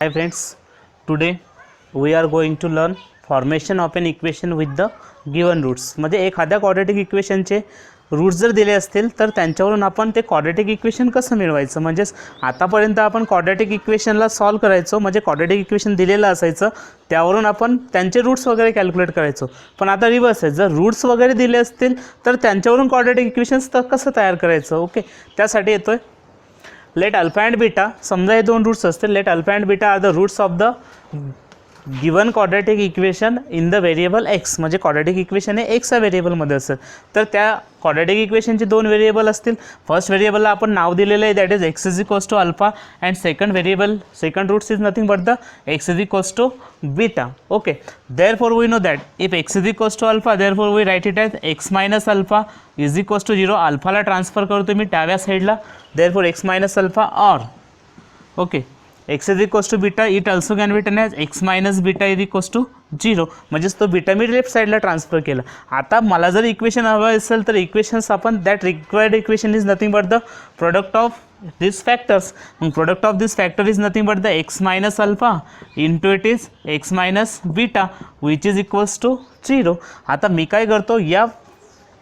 Hi friends, today we are going to learn formation of an equation with the given roots. म्हणजे एखाद्या quadratic इक्वेशनचे roots जर दिले असतील तर त्यांच्यावरून आपण ते क्वाड्रॅटिक इक्वेशन कसं मिळवायचं. म्हणजेच आतापर्यंत आपण क्वाड्रॅटिक इक्वेशनला सॉल्व करायचो, म्हणजे क्वाड्रॅटिक इक्वेशन दिलेलं असायचं त्यावरून आपण त्यांचे रूट्स वगैरे कॅल्क्युलेट करायचो. पण आता रिव्हर्स आहे, जर रूट्स वगैरे दिले असतील तर त्यांच्यावरून क्वाड्रॅटिक इक्वेशन्स कसं तयार करायचं. ओके, त्यासाठी येतोय लेट अल्फा अँड बीटा. समजा हे दोन रूट्स असतील. Let alpha and beta are the roots of the given quadratic equation in the variable x. म्हणजे क्वाड्रॅटिक इक्वेशन हे एक्स या व्हेरिएबलमध्ये असेल तर त्या क्वाड्रॅटिक इक्वेशनचे दोन व्हेरिएबल असतील. फर्स्ट व्हेरिएबलला आपण नाव दिलेलं आहे, that is x is equals to alpha, and second variable second roots is nothing but the x is equals to beta. Okay, therefore we know that if x is equals to alpha, therefore we write it as x minus alpha is equals to 0. अल्फाला transfer करतो मी डाव्या साईडला, therefore x minus alpha or okay x is equals to beta, it also can be return as x minus beta is equals to 0. म्हणजेच तो beta मी left साईडला transfer केला. आता मला जर इक्वेशन हवं असेल तर इक्वेशन्स आपण that required equation is nothing but the product of this factors. मग product of this factor is nothing but the x minus alpha into it is x minus beta which is equals to 0. आता मी काय करतो, या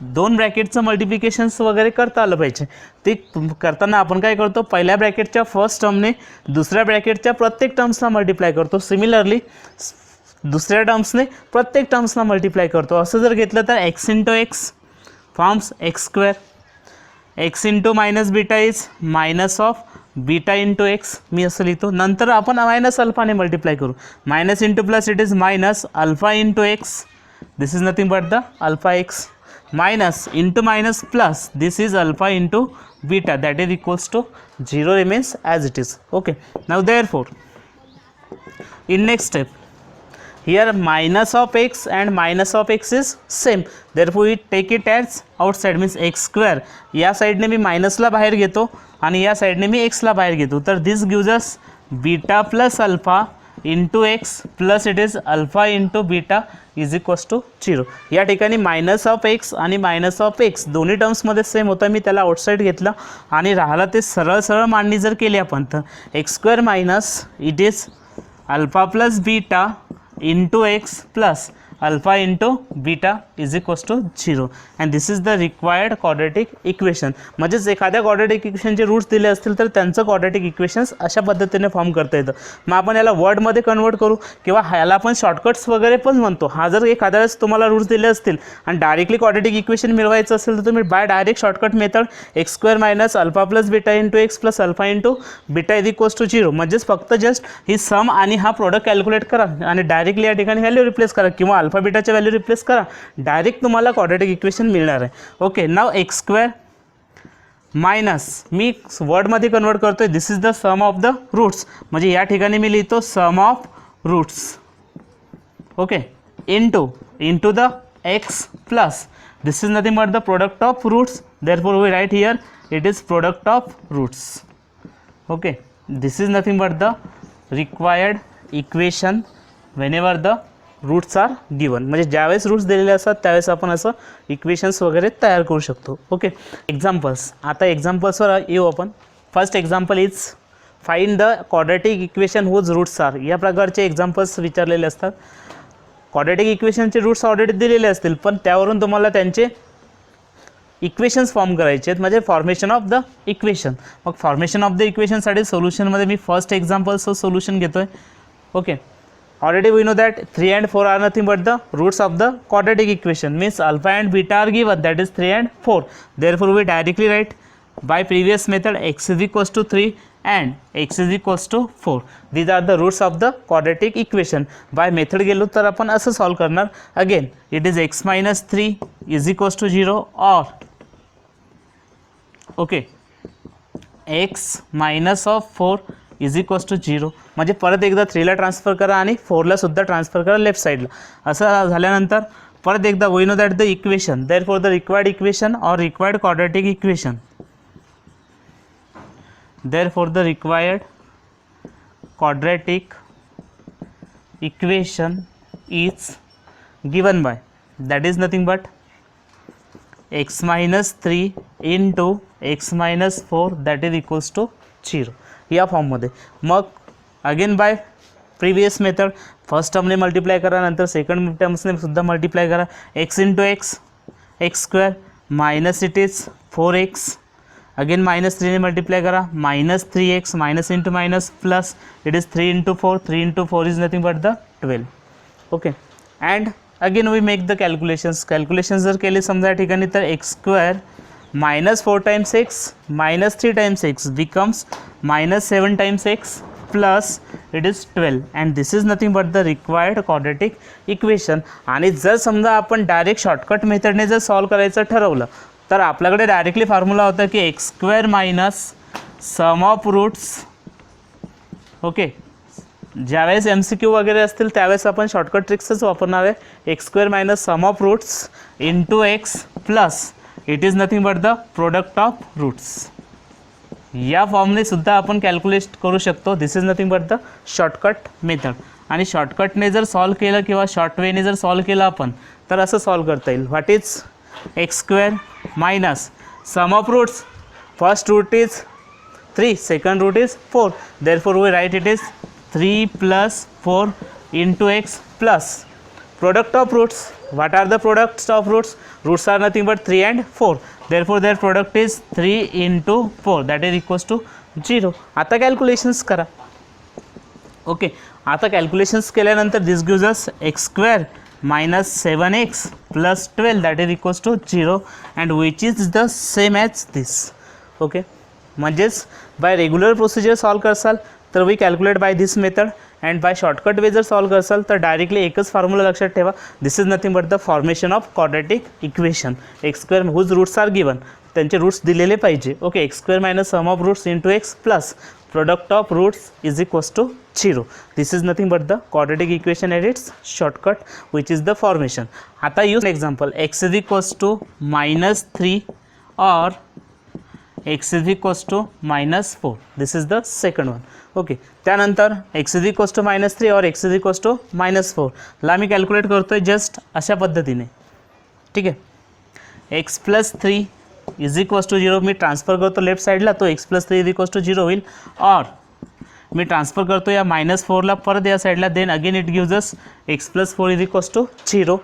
दोन ब्रॅकेटचं मल्टिप्लिकेशन्स वगैरे करता आलं पाहिजे. ते करताना आपण काय करतो, पहिल्या ब्रॅकेटच्या फर्स्ट टर्मने दुसऱ्या ब्रॅकेटच्या प्रत्येक टर्म्सला मल्टिप्लाय करतो. सिमिलरली दुसऱ्या टर्म्सने प्रत्येक टर्म्सला मल्टिप्लाय करतो. असं जर घेतलं तर x into x forms x square, x into minus beta is minus of beta into x, मी असं लिहितो. नंतर आपण मायनस अल्फाने मल्टिप्लाय करू. Minus into plus it is minus alpha into x, this is nothing but the alpha x, minus into minus plus, this is alpha into beta, that is equals to 0 remains as it is. Okay, now therefore in next step here minus of x and minus of x is same, therefore we take it as outside, means x square. या साइडने मी मायनसला बाहेर घेतो आणि या साइडने मी एक्सला बाहेर घेतो. तर this gives us beta plus alpha into x plus it is alpha into beta is equals to 0. या ठिकाणी मायनस ऑफ एक्स आणि मायनस ऑफ एक्स दोन्ही टर्म्समध्ये सेम होता, मी त्याला आउटसाईड घेतलं आणि राहिला ते सरळ सरळ मांडणी जर केली आपण तर x square minus it is alpha plus beta into x plus alpha into beta is equals to 0. And this is the required quadratic equation. म्हणजेच एखाद्या क्वाड्रॅटिक इक्वेशनचे रूट्स दिले असतील तर त्यांचं क्वाड्रॅटिक इक्वेशन्स अशा पद्धतीने फॉर्म करता येतं. मग आपण याला वर्डमध्ये कन्वर्ट करू किंवा ह्याला आपण शॉर्टकट्स वगैरे पण म्हणतो. हा जर एखाद्या वेळेस तुम्हाला रूट्स दिले असतील आणि डायरेक्टली क्वाड्रॅटिक इक्वेशन मिळवायचं असेल तर तुम्ही by direct shortcut method x square minus alpha plus beta into x plus alpha into beta is equals to 0. म्हणजेच फक्त जस्ट ही सम आणि हा प्रोडक्ट कॅल्क्युलेट करा आणि डायरेक्टली या ठिकाणी व्हॅल्यू रिप्लेस करा किंवा अल्फा बीटाची व्हॅल्यू रिप्लेस करा, डायरेक्ट तुम्हाला क्वाड्रॅटिक इक्वेशन मिळणार आहे. ओके, नाव एक्स स्क्वेअर मायनस मी वर्डमध्ये कन्वर्ट करतोय, this is the sum of the roots. म्हणजे या ठिकाणी मी लिहितो sum of roots. Okay, into the x plus this is nothing but the product of roots, therefore we write here it is product of roots. Okay, this is nothing but the required equation whenever the roots are given. म्हणजे ज्यावेळेस roots दिलेले असतात त्यावेळेस आपण असं equations वगैरे तयार करू शकतो. Okay, examples. आता एक्झाम्पल्सवर येऊ आपण. First example is find the quadratic equation whose roots are. या प्रकारचे एक्झाम्पल्स विचारलेले असतात. क्वाड्रॅटिक इक्वेशनचे रूट्स ऑलरेडी दिलेले असतील पण त्यावरून तुम्हाला त्यांचे इक्वेशन्स फॉर्म करायचे आहेत, म्हणजे फॉर्मेशन ऑफ द इक्वेशन. मग फॉर्मेशन ऑफ द इक्वेशनसाठी सोल्युशनमध्ये मी फर्स्ट एक्झाम्पलचं सोल्युशन घेतो आहे. Okay, already we know that 3 and 4 are nothing but the roots of the quadratic equation, means alpha and beta are given, that is 3 and 4. Therefore we directly write by previous method x is equals to 3 and x is equals to 4. These are the roots of the quadratic equation. by method गेलो तर आपण असं solve करणार. again it is x minus 3 is equals to 0 or okay x minus of 4 is equals to 0. म्हणजे परत एकदा 3ला transfer करा आणि 4ला सुद्धा ट्रान्सफर करा लेफ्ट साईडला. असं झाल्यानंतर परत एकदा we know that the equation, therefore the required equation or required quadratic equation, therefore the required quadratic equation is given by that is nothing but x minus 3 into x minus 4 that is equals to 0 या फॉर्ममध्ये. मग again by previous method, first टर्मने multiply करा, नंतर second टर्म्सने सुद्धा multiply करा. X into x x square minus it is 4x, again minus 3 ने मल्टीप्लाय करा, minus 3x minus into minus plus it is 3 into 4, 3 into 4 is nothing but the 12. Okay, and again we make the calculations जर केले समजा या ठिकाणी तर x square minus 4 times x minus 3 times x becomes minus 7 times x plus it is 12 and this is nothing but the required quadratic equation. आणि जर समजा आपण डायरेक्ट शॉर्टकट मेथडने जर सॉल्व करायचं ठरवलं तर आपल्याकडे डायरेक्टली फॉर्म्युला होता की x square minus sum of roots. Okay, ज्यावेळेस MCQ वगैरे असतील त्यावेळेस आपण शॉर्टकट ट्रिक्सच वापरणार आहे. X square minus sum of roots into x plus it is nothing but the product of roots. या फॉर्मने सुद्धा आपण कॅल्क्युलेट करू शकतो. This is nothing but the shortcut method. आणि शॉर्टकटने जर सॉल्व केलं किंवा शॉर्ट वेने जर सॉल्व केलं आपण तर असं सॉल्व करता येईल. What is x square minus sum of roots, first root is 3, second root is 4, therefore we write it is 3 plus 4 into x plus product of roots. What are the products of roots? Roots are nothing but 3 and 4, therefore their product is 3 into 4 that is equals to 0. आता calculations करा. Okay, आता calculations केल्यानंतर this gives us x square minus 7x plus 12 that is equals to 0 and which is the same as this. Okay, म्हणजेच by regular procedure solve करसाल तर we calculate by this method and by shortcut way जर solve करसाल तर directly एकच formula लक्षात ठेवा. This is nothing but the formation of quadratic equation. X square whose roots are given, त्यांचे रूट्स दिलेले पाहिजे. Okay, x square minus sum of roots into x plus product of roots is equals to 0. This is nothing but the quadratic equation at its shortcut which is the formation. आता use example x is equals to minus 3 or x is equals to minus 4. This is the second one. Okay, त्यानंतर x is equals to minus 3 or x is equals to minus 4 ला मी calculate करतोय just अशा पद्धतीने. ठीक आहे, x plus 3 is equals to 0 मी transfer करतो left साईडला, तो x plus 3 is equals to 0 होईल. और मी ट्रान्सफर करतो या मायनस 4ला परत या साईडला, then again it gives us x plus 4 is equals to 0.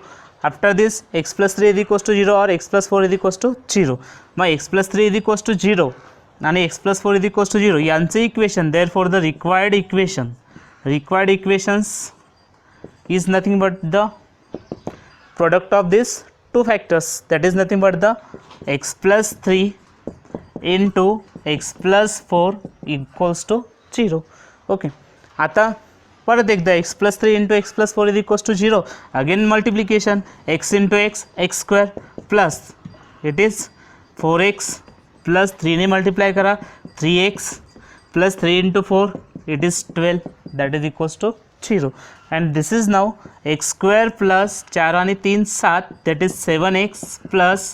After this x plus 3 is equals to 0 और x plus 4 is equals to 0. मग x plus 3 is equals to 0 आणि x plus 4 is equals to 0 यांचे equation, therefore the required equations is nothing but the product of this two factors, that is nothing but the x plus 3 into x plus 4 equals to 0. Okay, आता परत एकदा x plus 3 into x plus 4 is equals to 0. Again multiplication x into x x square plus it is 4x plus 3 ने multiply करा 3x plus 3 into 4 it is 12 that is equals to 0. and this is now x square plus 4 आणि 3 7 that is 7x plus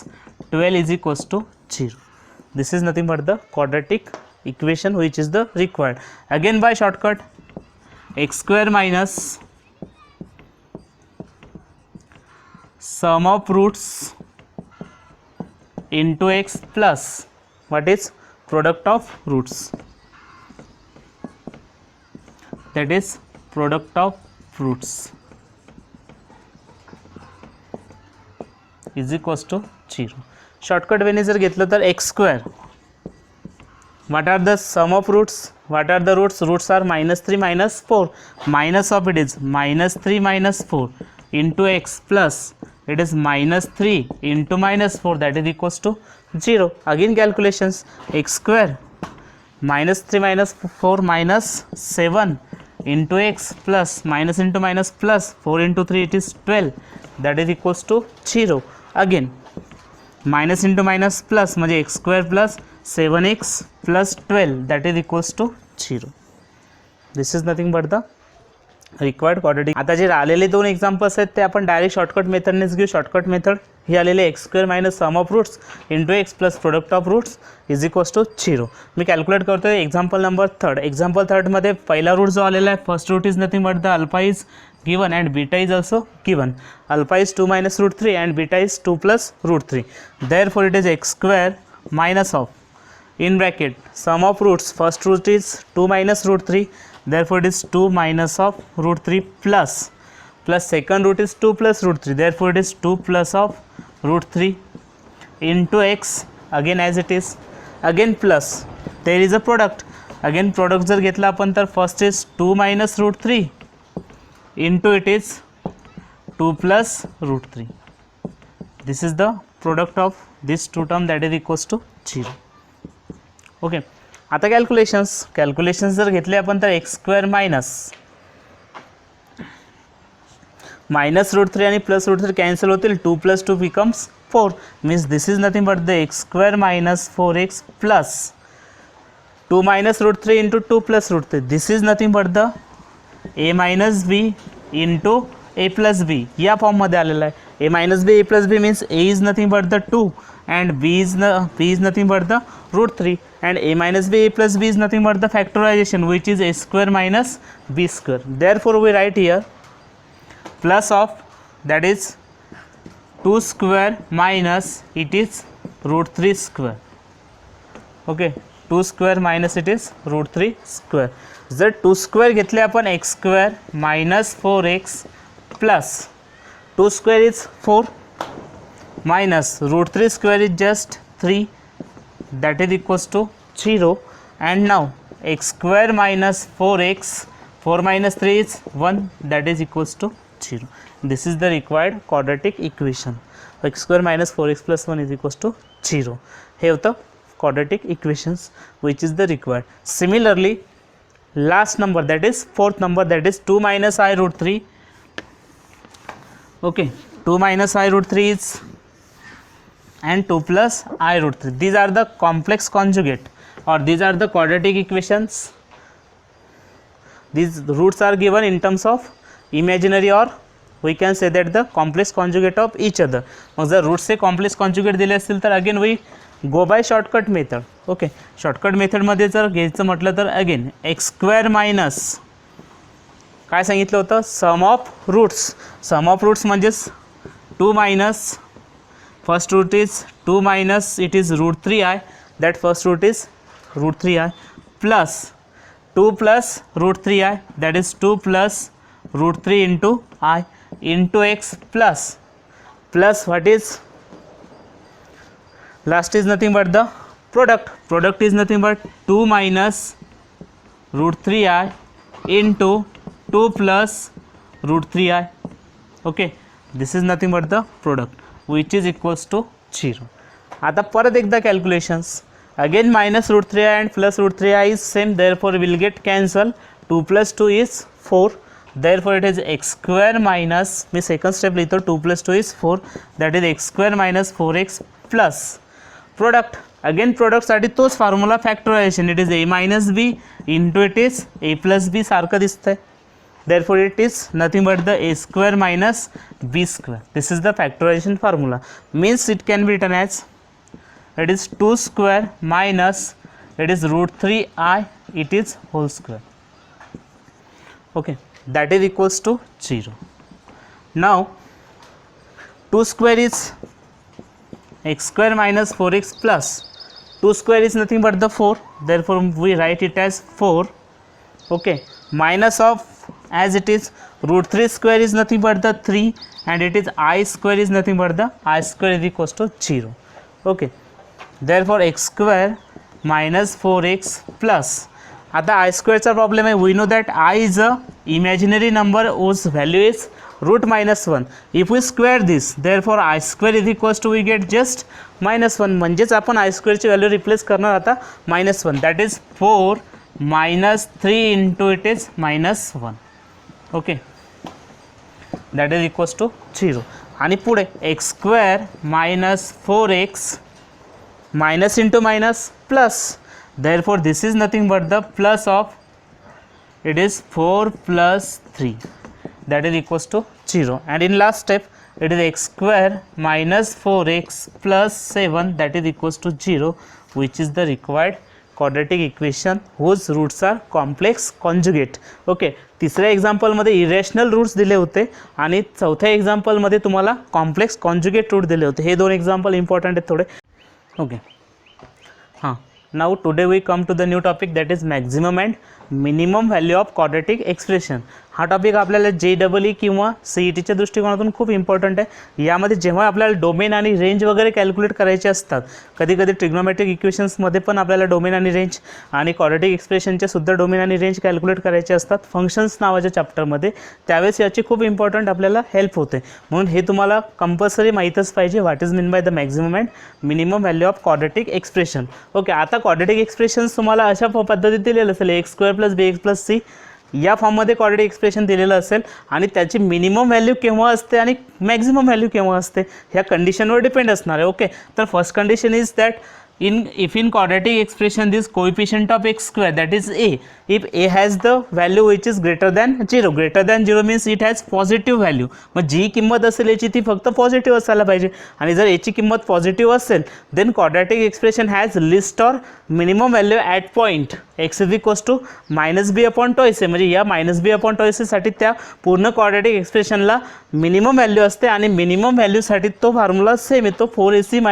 12 is equals to 0. This is nothing but the quadratic equation which is the required. Again by shortcut, x square minus sum of roots into x plus what is product of roots, that is product of roots is equals to 0. Shortcut वेने जर घेतलं तर x square, what are the sum of roots, what are the roots, roots are minus 3 minus 4, minus of it is minus 3 minus 4 into x plus it is minus 3 into minus 4 that is equals to 0. Again calculations, x square minus 3 minus 4 minus 7 into x plus minus into minus plus 4 into 3 it is 12 that is equals to 0. Again minus into minus plus म्हणजे x square plus 7x plus 12 that is equals to 0. This is nothing but the required quadratic. आता जे आलेले दोन examples आहेत ते आपण direct shortcut मेथडनेच घेऊ. Shortcut method हे आलेले x square minus sum of roots into x plus product of roots is equals to 0. मी कॅल्क्युलेट करतो आहे एक्झाम्पल नंबर 3. एक्झाम्पल 3मध्ये पहिला रूट जो आलेला आहे, first root is nothing but the alpha is given and beta is also given. Alpha is 2 minus root 3 and beta is 2 plus root 3. Therefore it is x square minus of in bracket sum of roots, first root is 2 minus root 3 therefore it is 2 minus of root 3 plus second root is 2 plus root 3, therefore it is 2 plus of root 3 into x again as it is, again plus there is a product, again product जर घेतला आपण तर first is 2 minus root 3 into it is 2 plus root 3. This is the product of this two term, that is equals to 0. Okay, आता calculations जर घेतले आपण तर x square minus route 3 आणि प्लस रूट 3 कॅन्सल होतील, 2 plus 2 becomes 4, means this is nothing but the x square minus 4x plus 2 minus root 3 into 2 plus root 3, this is nothing but the a minus b into a plus b या फॉर्ममध्ये आलेला आहे. a minus b a plus b means a is nothing but the 2 and b is nothing but the root 3 and a minus b a plus b is nothing but the factorization which is a square minus b square. Therefore we write here plus of, that is 2 square minus it is root 3 square. Okay, 2 square minus it is root 3 square. जर 2 square घेतले आपण x square minus 4x plus 2 square is 4 minus root 3 square is just 3, that is equals to 0, and now x square minus 4x, 4 minus 3 is 1, that is equals to 0. This is the required quadratic equation. X square minus 4x plus 1 is equals to 0. हे होतं quadratic equations which is the required. Similarly, last number, that is fourth number, that is 2 minus I root 3. Okay, 2 minus I root 3 is and 2 plus I root 3. These are the complex conjugate or these are the quadratic equations. These roots are given in terms of imaginary or we can say that the complex conjugate of each other. मग जर route से complex conjugate दिले असतील तर again we go by shortcut method. Okay, shortcut मेथडमध्ये जर घ्यायचं म्हटलं तर अगेन एक्स स्क्वेअर मायनस काय सांगितलं होतं, sum of roots. Sum of roots म्हणजेच 2 minus first root is 2 minus it is root 3i, that first root is root 3i plus 2 plus root 3i, that is 2 plus root 3 into I into x plus what is last is nothing but the product is nothing but 2 minus root 3i into 2 plus root 3i. okay, this is nothing but the product which is equals to 0. आता परत एकदा calculations, again minus root 3i and plus root 3i is same, therefore we will get cancel. 2 plus 2 is 4, therefore it is x square minus, me second step लिहितो, 2 plus 2 is 4, that is x square minus 4x plus product. again product साठी तोच formula factorisation, it is a minus b into it is a plus b सारखं दिसतंय, therefore it is nothing but the a square minus b square. this is the factorization formula, means it can be written as it is 2 square minus it is root 3i it is whole square. okay, that is equals to 0. now 2 square is x square minus 4x plus 2 square is nothing but the 4, therefore we write it as 4. okay, minus of as it is root 3 square is nothing but the 3 and it is I square is nothing but the I square is equals to 0. okay, therefore x square minus 4x plus, आता I स्क्वेअरचा problem आहे, we know that I is a imaginary number whose value is root minus 1. If we square this therefore I square is equals to we get just -1, म्हणजेच आपण I स्क्वेअरची value replace करणार आता -1, that is 4 minus 3 into it is -1. Okay, that is equals to 0. आणि पुढे x square minus 4x minus into minus plus, therefore this is nothing but the plus of it is 4 plus 3, that is equals to 0. and in last step it is x square minus 4x plus 7, that is equals to 0, which is the required quadratic equation whose roots are complex conjugate. Okay, तिसऱ्या एक्झाम्पलमध्ये irrational roots दिले होते आणि चौथ्या एक्झाम्पलमध्ये तुम्हाला complex conjugate route दिले होते. हे दोन एक्झाम्पल इम्पॉर्टंट आहेत थोडे. ओके, हां, now today we come to the new topic, that is maximum and minimum value of quadratic expression. हा टॉपिक आपल्याला JEE किंवा CETच्या दृष्टिकोनातून खूप इम्पॉर्टंट आहे. यामध्ये जेव्हा आपल्याला डोमेन आणि रेंज वगैरे कॅल्क्युलेट करायचे असतात, कधी कधी ट्रिग्नोमेट्रिक इक्वेशन्समध्ये पण आपल्याला डोमेन आणि रेंज आणि क्वाड्रॅटिक एक्सप्रेशनचे सुद्धा डोमेन आणि रेंज कॅल्क्युलेट करायचे असतात फंक्शन्स नावाच्या चॅप्टरमध्ये, त्यावेळेस याची खूप इम्पॉर्टंट आपल्याला हेल्प होते. म्हणून हे तुम्हाला कंपल्सरी माहीतच पाहिजे, what is mean by the maximum and minimum value of quadratic expression. Okay, आता क्वाड्रॅटिक एक्सप्रेशन्स तुम्हाला अशा पद्धतीत दिलेलं असेल, x² + bx + c या फॉर्ममध्ये क्वाड्रॅटिक एक्सप्रेशन दिलेलं असेल आणि त्याची मिनिमम व्हॅल्यू केव्हा असते आणि मॅक्झिमम व्हॅल्यू केव्हा असते ह्या कंडिशनवर डिपेंड असणार आहे. ओके, तर first condition is that if in quadratic expression this coefficient of x² that is a, if a has the value which is greater than 0 means it has positive value. मग जी किंमत असेल याची ती फक्त positive असायला पाहिजे आणि जर याची किंमत पॉझिटिव्ह असेल then quadratic expression has least or minimum value at point x is equals to -b/2a. म्हणजे या -b/2a साठी त्या पूर्ण क्वाड्रॅटिक एक्सप्रेशनला मिनिमम व्हॅल्यू असते आणि मिनिमम व्हॅल्यूसाठी तो फॉर्म्युला सेम येतो 4ac -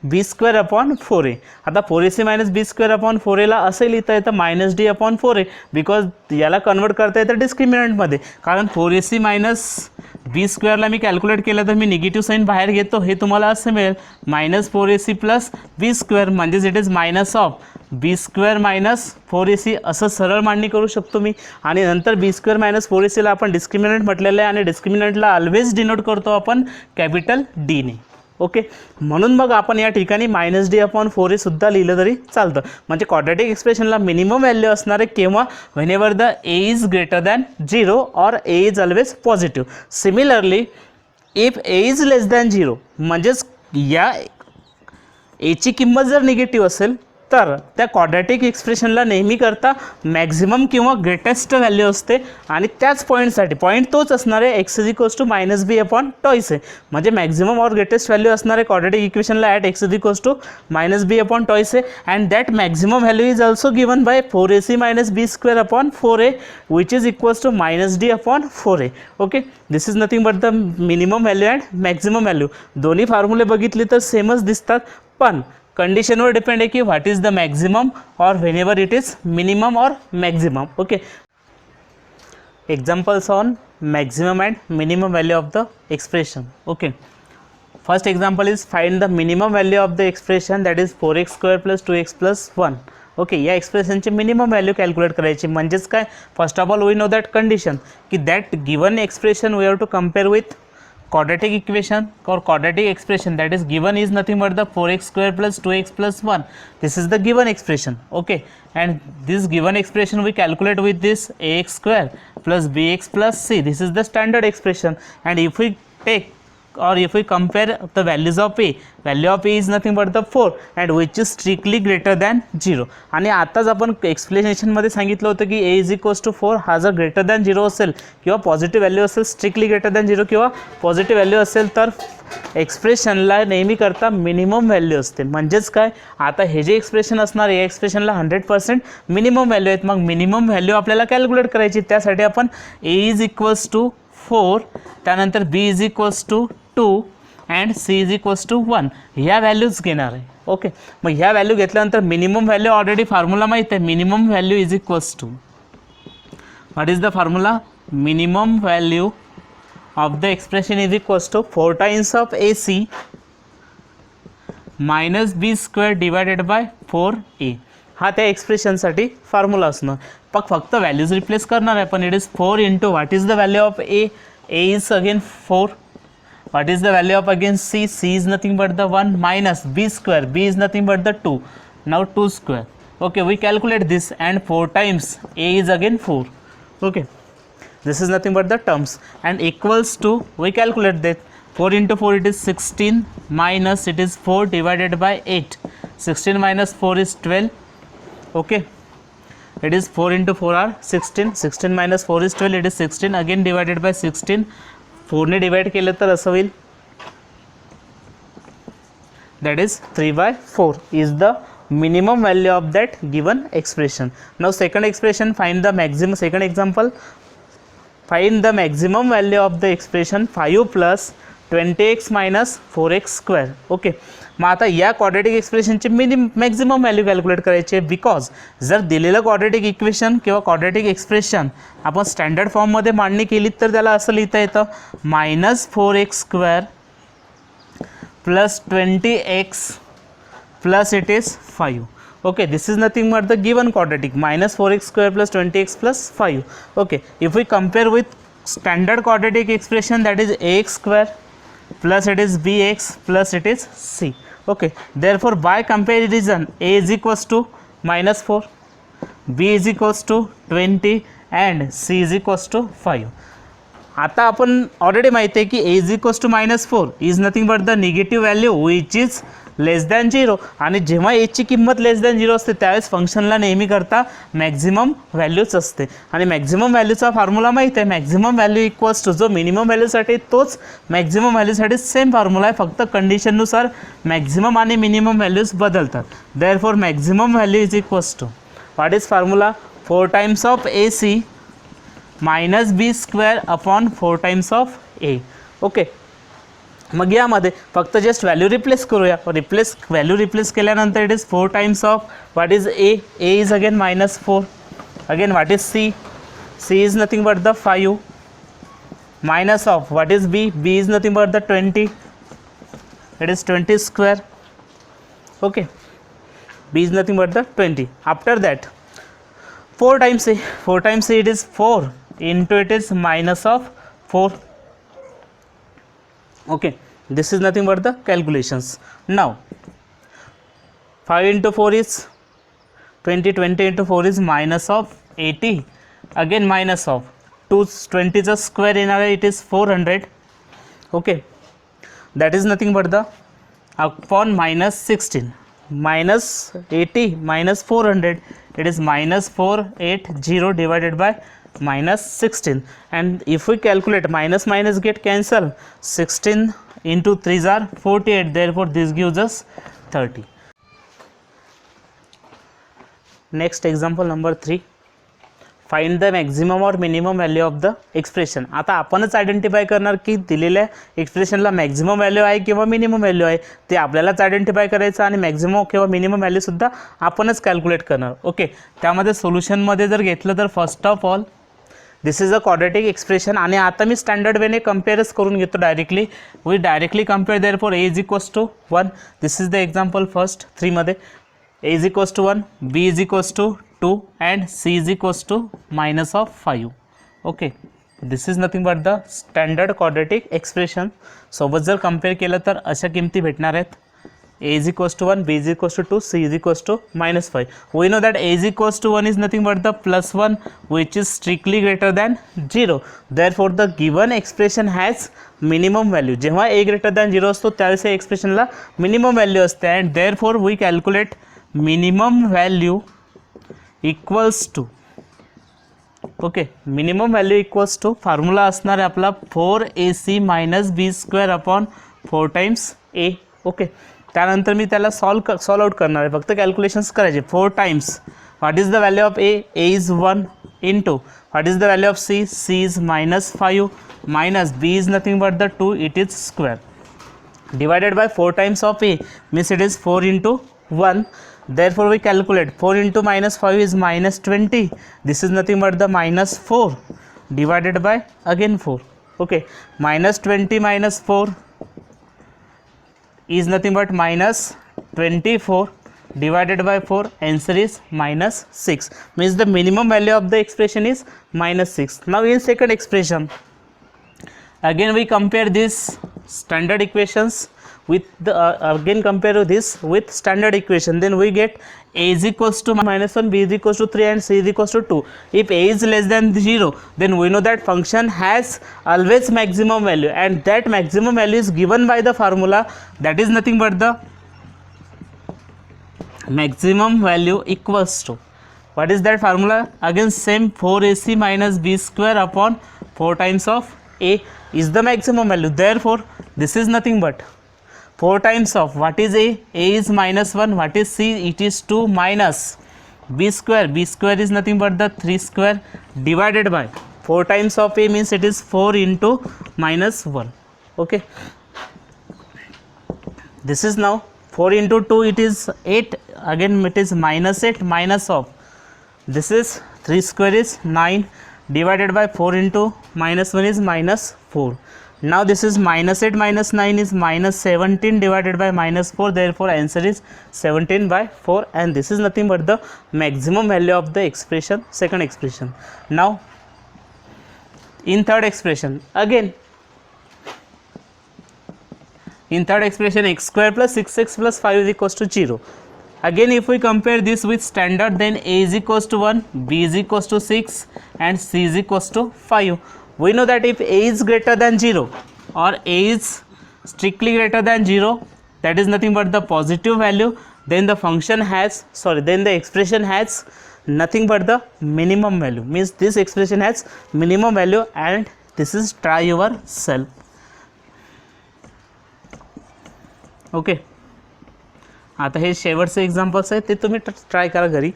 b²/4a. आता 4ac - b²/4a ला असं लिहिता येतं -d/4a बिकॉज याला कन्वर्ट करता येतं डिस्क्रिमिनंटमध्ये, कारण 4ac - b² ला मी कॅल्क्युलेट केलं तर मी निगेटिव्ह साईन बाहेर घेतो, हे तुम्हाला असं मिळेल -4ac + b², म्हणजेच इट इज -b² - 4ac असं सरळ मांडणी करू शकतो मी. आणि नंतर b² - 4ac ला आपण डिस्क्रिमिनंट म्हटलेलं आहे आणि डिस्क्रिमिनंटला ऑलवेज डिनोट करतो आपण कॅपिटल D ने. ओके, म्हणून मग आपण या ठिकाणी -d/4a सुद्धा लिहिलं तरी चालतं. म्हणजे क्वाड्रॅटिक एक्सप्रेशनला मिनिमम व्हॅल्यू असणार आहे केव्हा, whenever the a is greater than 0 और a is always positive. Similarly if a is less than 0 म्हणजेच या a ची किंमत जर निगेटिव्ह असेल तर त्या क्वाड्रॅटिक एक्सप्रेशनला नेहमी करता मॅक्झिमम किंवा ग्रेटेस्ट व्हॅल्यू असते आणि त्याच पॉईंटसाठी पॉईंट तोच असणार आहे x is equals to -b/2a. म्हणजे मॅक्झिमम और ग्रेटेस्ट व्हॅल्यू असणार आहे क्वाड्रॅटिक इक्वेशनला at x is equals to -b/2a and that maximum value is also given by 4ac - b²/4a which is equals to -d/4a. Okay, this is nothing but the minimum value and maximum value. दोन्ही फॉर्म्युले बघितले तर सेमच दिसतात, पण कंडिशनवर depend आहे की what is the maximum और व्हेनेवर इट इज मिनिमम और maximum. Okay, examples on maximum and minimum value of the expression. Okay, first example is find the minimum value of the expression that is 4x² + 2x + 1. Okay, या एक्सप्रेशनची minimum value calculate करायची. म्हणजेच काय, first of all we know that condition की that given expression we have to compare with quadratic equation or quadratic expression that is given is nothing but the 4x² + 2x + 1. This is the given expression. Okay, and this given expression we calculate with this ax² + bx + c. This is the standard expression, and if we take or if we compare the values of a, value of a is nothing but the 4 and which is strictly greater than 0. आणि आताच आपण एक्सप्लेनेशनमध्ये सांगितलं होतं की a is equals to 4 हा जर greater than 0 असेल किंवा पॉझिटिव्ह व्हॅल्यू असेल, स्ट्रिक्टली ग्रेटर दॅन 0 किंवा पॉझिटिव्ह व्हॅल्यू असेल तर एक्सप्रेशनला नेहमी करता मिनिमम व्हॅल्यू असते. म्हणजेच काय, आता हे जे एक्सप्रेशन असणार या एक्सप्रेशनला 100% मिनिमम व्हॅल्यू आहेत. मग मिनिमम व्हॅल्यू आपल्याला कॅल्क्युलेट करायची. त्यासाठी आपण a इज इक्वल्स टू 4, त्यानंतर b is equals to 2 and c is equals to 1 ह्या व्हॅल्यूज घेणार आहे. ओके, मग ह्या व्हॅल्यू घेतल्यानंतर मिनिमम व्हॅल्यू ऑलरेडी फॉर्म्युला माहीत आहे. Minimum value is equals to, what is the formula, minimum value of the expression is equals to 4 times of ac - b² divided by 4a. हा त्या एक्सप्रेशनसाठी formula असणार. फक्त values replace करणार आहे. पण it is 4 into what is the value of a is again 4. What is the value of again c? C is nothing but the 1 minus b². B is nothing but the 2. Now 2². Okay, we calculate this and 4 times a is again 4. Okay, this is nothing but the terms and equals to, we calculate that 4 into 4 it is 16 minus it is 4 divided by 8. 16 minus 4 is 12. Okay, it is 4 into 4 are 16. 16 minus 4 is 12. It is 16 again divided by 16. 4 ने divide केलं तर असं होईल, that is 3/4 is the minimum value of that given expression. Now second expression, find the maximum. Second example, find the maximum value of the expression 5 + 20x minus 4x square. Okay, मग आता या quadratic एक्सप्रेशनची maximum value calculate करायची आहे. Because जर दिलेलं quadratic equation किंवा quadratic expression आपण standard फॉर्ममध्ये मांडणी केली तर त्याला असं लिहिता येतं minus 4x square plus 20x plus it is 5. Okay, this is nothing but the given quadratic minus 4x square plus 20x plus 5. Okay, if we compare with standard quadratic expression, that is ax square plus it is bx plus it is c. Okay, therefore by comparison a is equals to minus 4, b is equals to 20 and c is equals to 5. आता आपण already माहिती आहे की a is equals to minus 4 is nothing but the negative value which is less than 0. आणि जेव्हा एची किंमत लेस than 0 असते त्यावेळेस फंक्शनला नेहमी करता मॅक्झिमम व्हॅल्यूच असते. आणि मॅक्झिमम व्हॅल्यूचा फॉर्म्युला माहिती आहे, मॅक्झिमम व्हॅल्यू इक्वल्स टू जो मिनिमम व्हॅल्यूसाठी तोच मॅक्झिमम व्हॅल्यूसाठी सेम फॉर्म्युला आहे, फक्त कंडिशननुसार मॅक्झिमम आणि मिनिमम व्हॅल्यूज बदलतात. Therefore maximum value is equals to what is formula 4 times of AC minus B square upon 4 times of A. Okay, मग यामध्ये फक्त जस्ट व्हॅल्यू रिप्लेस करूया. व्हॅल्यू रिप्लेस केल्यानंतर it is 4 times of what is A is again minus 4. Again what is C is nothing but the 5 minus of what is B is nothing but the 20, it is 20 square. Okay, B is nothing but the 20. After that 4 times A it is 4 into it is minus of 4. Okay, this is nothing but the calculations. Now 5 into 4 is 20, 20 into 4 is minus of 80, again minus of 20 is a square in our, it is 400. Okay, that is nothing but the upon minus 16 minus 80 minus 400, it is minus 480 divided by minus 16. And if we calculate minus minus get cancel, 16 into 3s are 48, therefore this gives us 30. Next example number 3, find the maximum और minimum value of the expression. आता आपणच identify करणार की दिलेल्या एक्सप्रेशनला maximum value आहे किंवा minimum value आहे, ते आपल्यालाच आयडेंटिफाय करायचं आणि मॅक्झिमम किंवा मिनिमम व्हॅल्यूसुद्धा आपणच कॅल्क्युलेट करणार. ओके, त्यामध्ये सोल्युशनमध्ये जर घेतलं तर first of all this is a quadratic expression. आणि आता मी स्टँडर्ड वेने कम्पेअरच करून घेतो directly. We directly compare therefore A is equals to 1. This is the example first 3 मध्ये. A is equals to 1, B is equals to 2 and C is equals to minus of 5. Okay, this is nothing but the standard quadratic expression. सोबत जर compare केलं तर अशा किमती भेटणार आहेत. A is equals to 1, B is equals to 2, C is equals to minus 5. We know that A is equals to 1 is nothing but the plus 1 which is strictly greater than 0. Therefore the given expression has minimum value. जेव्हा A greater than 0 असतो त्यावेळेस या एक्सप्रेशनला minimum value असते. and therefore we calculate minimum value equals to, okay, minimum value equals to formula असणार आहे आपला 4AC minus B square upon 4 times A. ओके, त्यानंतर मी त्याला सॉल्व आउट करणार आहे, फक्त कॅल्क्युलेशन्स करायचे. 4 times what is the value of A is 1 into what is the value of C is minus 5 minus B is nothing but the 2, it is square divided by 4 times of A means it is 4 into 1. Therefore we calculate 4 into minus 5 is minus 20. This is nothing but the minus 4 divided by again 4. Okay, minus 20 minus 4 is nothing but minus 24 divided by 4. Answer is minus 6. Means the minimum value of the expression is minus 6. Now in second expression, again we compare this standard equations with the again compare this with standard equation. Then we get A is equals to minus 1, B is equals to 3 and C is equals to 2. If A is less than 0, then we know that function has always maximum value, and that maximum value is given by the formula, that is nothing but the maximum value equals to, what is that formula? Again same 4AC minus B square upon 4 times of A is the maximum value. Therefore this is nothing but 4 times of what is A is minus 1, what is C, it is 2 minus B square is nothing but the 3 square divided by 4 times of A means it is 4 into minus 1. Okay, this is now 4 into 2, it is 8, again it is minus 8 minus of, this is 3 square is 9 divided by 4 into minus 1 is minus 4. Now this is minus 8 minus 9 is minus 17 divided by minus 4, therefore answer is 17 by 4, and this is nothing but the maximum value of the expression, second expression. Now in third expression, again in third expression x square plus 6x plus 5 is equals to 0. Again if we compare this with standard, then a is equals to 1, b is equals to 6 and c is equals to 5. We know that if a is greater than 0 or a is strictly greater than 0, that is nothing but the positive value, then the function has, then the expression has nothing but the minimum value, means this expression has minimum value, and this is try yourself. Okay, आता हे शेवटचे examples आहेत ते तुम्ही try करा घरी.